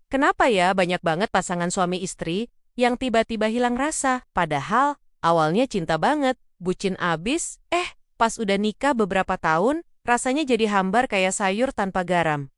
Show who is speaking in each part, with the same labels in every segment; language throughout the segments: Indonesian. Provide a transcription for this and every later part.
Speaker 1: Kenapa ya banyak banget pasangan suami istri yang tiba-tiba hilang rasa, padahal awalnya cinta banget, bucin abis, pas udah nikah beberapa tahun, rasanya jadi hambar kayak sayur tanpa garam.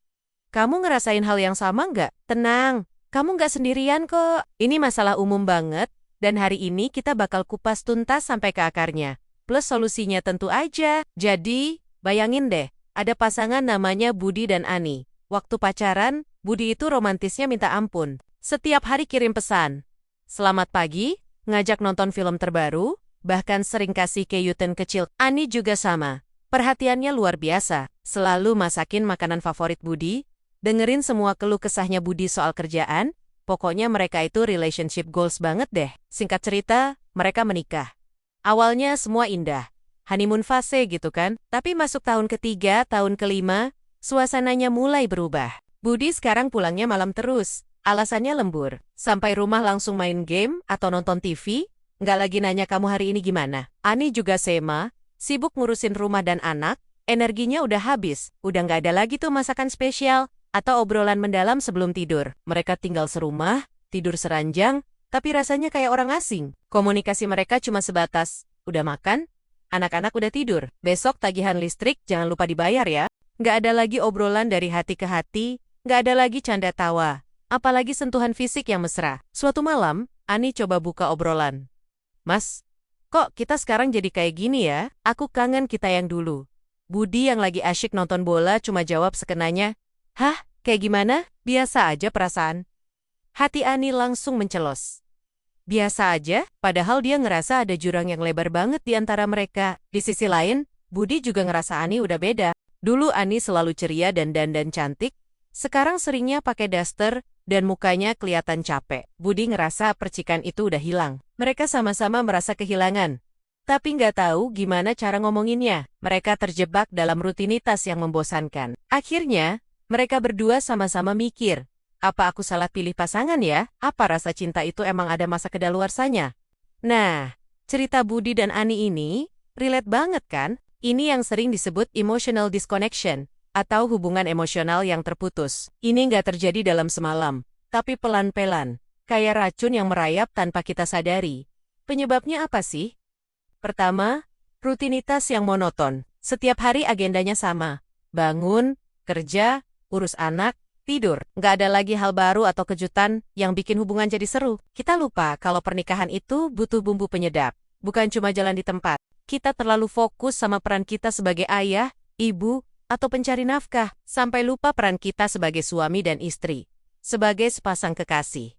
Speaker 1: Kamu ngerasain hal yang sama nggak? Tenang, kamu nggak sendirian kok. Ini masalah umum banget, dan hari ini kita bakal kupas tuntas sampai ke akarnya. Plus solusinya tentu aja. Jadi, bayangin deh, ada pasangan namanya Budi dan Ani. Waktu pacaran, Budi itu romantisnya minta ampun. Setiap hari kirim pesan. Selamat pagi, ngajak nonton film terbaru, bahkan sering kasih kejutan kecil. Ani juga sama. Perhatiannya luar biasa. Selalu masakin makanan favorit Budi, dengerin semua keluh kesahnya Budi soal kerjaan, pokoknya mereka itu relationship goals banget deh. Singkat cerita, mereka menikah. Awalnya semua indah. Honeymoon fase gitu kan, tapi masuk tahun ketiga, tahun kelima, suasananya mulai berubah. Budi sekarang pulangnya malam terus. Alasannya lembur. Sampai rumah langsung main game atau nonton TV, nggak lagi nanya kamu hari ini gimana. Ani juga sema, sibuk ngurusin rumah dan anak, energinya udah habis, udah nggak ada lagi tuh masakan spesial, atau obrolan mendalam sebelum tidur. Mereka tinggal serumah, tidur seranjang, tapi rasanya kayak orang asing. Komunikasi mereka cuma sebatas, udah makan? Anak-anak udah tidur. Besok tagihan listrik jangan lupa dibayar ya. Nggak ada lagi obrolan dari hati ke hati, nggak ada lagi canda tawa, apalagi sentuhan fisik yang mesra. Suatu malam, Ani coba buka obrolan. Mas, kok kita sekarang jadi kayak gini ya? Aku kangen kita yang dulu. Budi yang lagi asyik nonton bola cuma jawab sekenanya, hah, kayak gimana? Biasa aja perasaan. Hati Ani langsung mencelos. Biasa aja, padahal dia ngerasa ada jurang yang lebar banget di antara mereka. Di sisi lain, Budi juga ngerasa Ani udah beda. Dulu Ani selalu ceria dan dandan cantik, sekarang seringnya pakai daster dan mukanya kelihatan capek. Budi ngerasa percikan itu udah hilang. Mereka sama-sama merasa kehilangan. Tapi nggak tahu gimana cara ngomonginnya. Mereka terjebak dalam rutinitas yang membosankan. Akhirnya, mereka berdua sama-sama mikir, apa aku salah pilih pasangan ya? Apa rasa cinta itu emang ada masa kedaluarsanya? Nah, cerita Budi dan Ani ini relate banget kan? Ini yang sering disebut emotional disconnection, atau hubungan emosional yang terputus. Ini nggak terjadi dalam semalam, tapi pelan-pelan, kayak racun yang merayap tanpa kita sadari. Penyebabnya apa sih? Pertama, rutinitas yang monoton. Setiap hari agendanya sama. Bangun, kerja, urus anak, tidur. Nggak ada lagi hal baru atau kejutan yang bikin hubungan jadi seru. Kita lupa kalau pernikahan itu butuh bumbu penyedap. Bukan cuma jalan di tempat. Kita terlalu fokus sama peran kita sebagai ayah, ibu, atau pencari nafkah. Sampai lupa peran kita sebagai suami dan istri. Sebagai sepasang kekasih.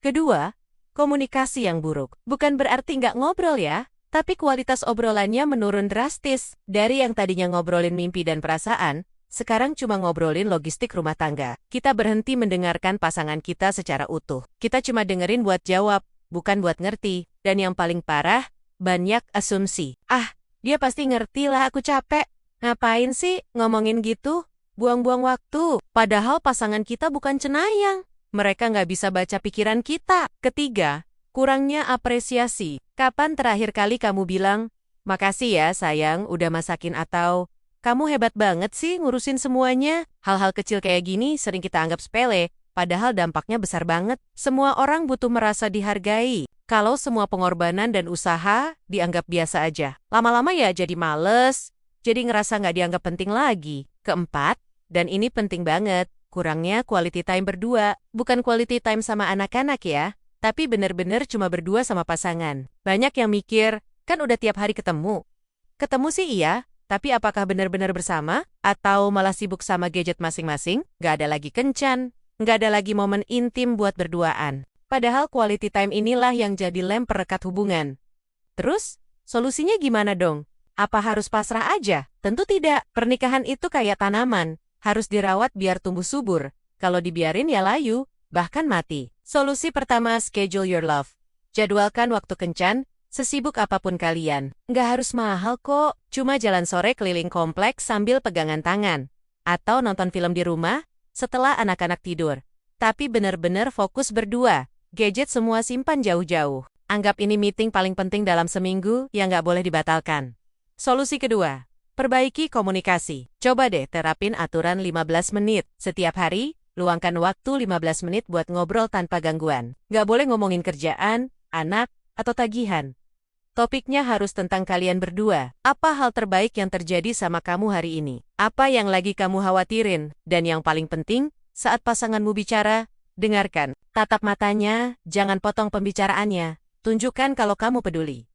Speaker 1: Kedua, komunikasi yang buruk. Bukan berarti nggak ngobrol ya. Tapi kualitas obrolannya menurun drastis. Dari yang tadinya ngobrolin mimpi dan perasaan, sekarang cuma ngobrolin logistik rumah tangga. Kita berhenti mendengarkan pasangan kita secara utuh. Kita cuma dengerin buat jawab, bukan buat ngerti. Dan yang paling parah, banyak asumsi. Ah, dia pasti ngerti lah aku capek. Ngapain sih ngomongin gitu? Buang-buang waktu. Padahal pasangan kita bukan cenayang. Mereka nggak bisa baca pikiran kita. Ketiga, kurangnya apresiasi. Kapan terakhir kali kamu bilang, makasih ya sayang udah masakin atau, kamu hebat banget sih ngurusin semuanya. Hal-hal kecil kayak gini sering kita anggap sepele, padahal dampaknya besar banget. Semua orang butuh merasa dihargai. Kalau semua pengorbanan dan usaha dianggap biasa aja, lama-lama ya jadi males, jadi ngerasa nggak dianggap penting lagi. Keempat, dan ini penting banget, kurangnya quality time berdua. Bukan quality time sama anak-anak ya, tapi bener-bener cuma berdua sama pasangan. Banyak yang mikir, kan udah tiap hari ketemu. Ketemu sih iya, tapi apakah benar-benar bersama? Atau malah sibuk sama gadget masing-masing? Nggak ada lagi kencan, nggak ada lagi momen intim buat berduaan. Padahal quality time inilah yang jadi lem perekat hubungan. Terus, solusinya gimana dong? Apa harus pasrah aja? Tentu tidak. Pernikahan itu kayak tanaman, harus dirawat biar tumbuh subur. Kalau dibiarin ya layu, bahkan mati. Solusi pertama, schedule your love. Jadwalkan waktu kencan, sesibuk apapun kalian. Nggak harus mahal kok, cuma jalan sore keliling kompleks sambil pegangan tangan. Atau nonton film di rumah, setelah anak-anak tidur. Tapi bener-bener fokus berdua. Gadget semua simpan jauh-jauh. Anggap ini meeting paling penting dalam seminggu yang nggak boleh dibatalkan. Solusi kedua, perbaiki komunikasi. Coba deh terapin aturan 15 menit. Setiap hari, luangkan waktu 15 menit buat ngobrol tanpa gangguan. Nggak boleh ngomongin kerjaan, anak, atau tagihan. Topiknya harus tentang kalian berdua. Apa hal terbaik yang terjadi sama kamu hari ini? Apa yang lagi kamu khawatirin? Dan yang paling penting, saat pasanganmu bicara, dengarkan. Tatap matanya, jangan potong pembicaraannya. Tunjukkan kalau kamu peduli.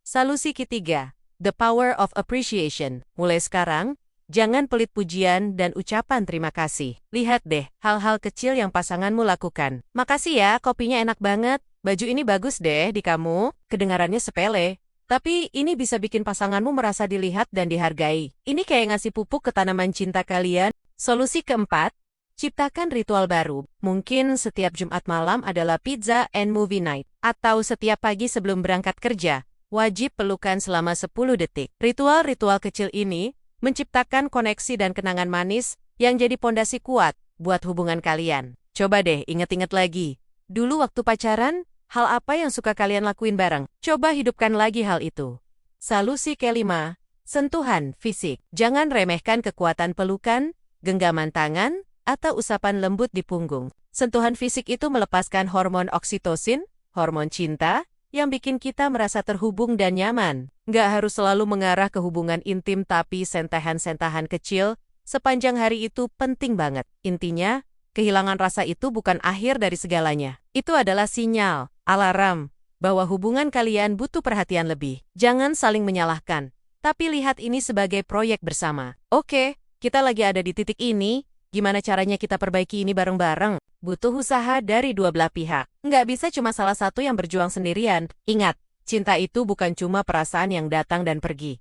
Speaker 1: Solusi ketiga, the power of appreciation. Mulai sekarang, jangan pelit pujian dan ucapan terima kasih. Lihat deh, hal-hal kecil yang pasanganmu lakukan. Makasih ya, kopinya enak banget. Baju ini bagus deh di kamu. Kedengarannya sepele, tapi ini bisa bikin pasanganmu merasa dilihat dan dihargai. Ini kayak ngasih pupuk ke tanaman cinta kalian. Solusi keempat, ciptakan ritual baru. Mungkin setiap Jumat malam adalah pizza and movie night. Atau setiap pagi sebelum berangkat kerja, wajib pelukan selama 10 detik. Ritual-ritual kecil ini menciptakan koneksi dan kenangan manis yang jadi pondasi kuat buat hubungan kalian. Coba deh inget-inget lagi. Dulu waktu pacaran, hal apa yang suka kalian lakuin bareng? Coba hidupkan lagi hal itu. Solusi kelima, sentuhan fisik. Jangan remehkan kekuatan pelukan, genggaman tangan, atau usapan lembut di punggung. Sentuhan fisik itu melepaskan hormon oksitosin, hormon cinta, yang bikin kita merasa terhubung dan nyaman. Nggak harus selalu mengarah ke hubungan intim, tapi sentahan-sentahan kecil sepanjang hari itu penting banget. Intinya, kehilangan rasa itu bukan akhir dari segalanya. Itu adalah sinyal, alarm, bahwa hubungan kalian butuh perhatian lebih. Jangan saling menyalahkan, tapi lihat ini sebagai proyek bersama. Oke, kita lagi ada di titik ini, gimana caranya kita perbaiki ini bareng-bareng? Butuh usaha dari dua belah pihak. Nggak bisa cuma salah satu yang berjuang sendirian. Ingat, cinta itu bukan cuma perasaan yang datang dan pergi.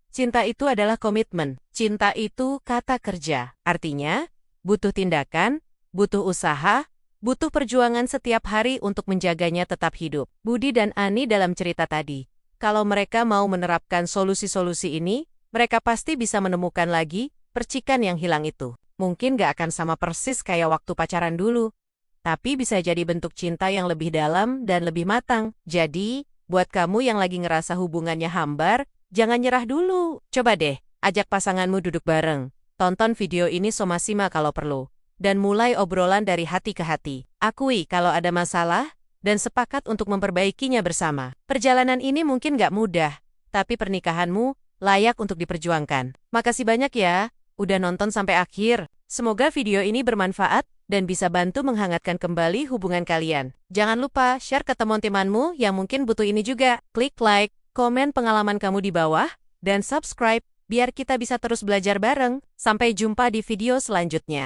Speaker 1: Cinta itu adalah komitmen. Cinta itu kata kerja. Artinya, butuh tindakan, butuh usaha, butuh perjuangan setiap hari untuk menjaganya tetap hidup. Budi dan Ani dalam cerita tadi, kalau mereka mau menerapkan solusi-solusi ini, mereka pasti bisa menemukan lagi percikan yang hilang itu. Mungkin gak akan sama persis kayak waktu pacaran dulu, tapi bisa jadi bentuk cinta yang lebih dalam dan lebih matang. Jadi, buat kamu yang lagi ngerasa hubungannya hambar, jangan nyerah dulu. Coba deh, ajak pasanganmu duduk bareng. Tonton video ini somasima kalau perlu. Dan mulai obrolan dari hati ke hati. Akui kalau ada masalah, dan sepakat untuk memperbaikinya bersama. Perjalanan ini mungkin gak mudah, tapi pernikahanmu layak untuk diperjuangkan. Makasih banyak ya, udah nonton sampai akhir. Semoga video ini bermanfaat dan bisa bantu menghangatkan kembali hubungan kalian. Jangan lupa share ke teman-temanmu yang mungkin butuh ini juga. Klik like, komen pengalaman kamu di bawah, dan subscribe biar kita bisa terus belajar bareng. Sampai jumpa di video selanjutnya.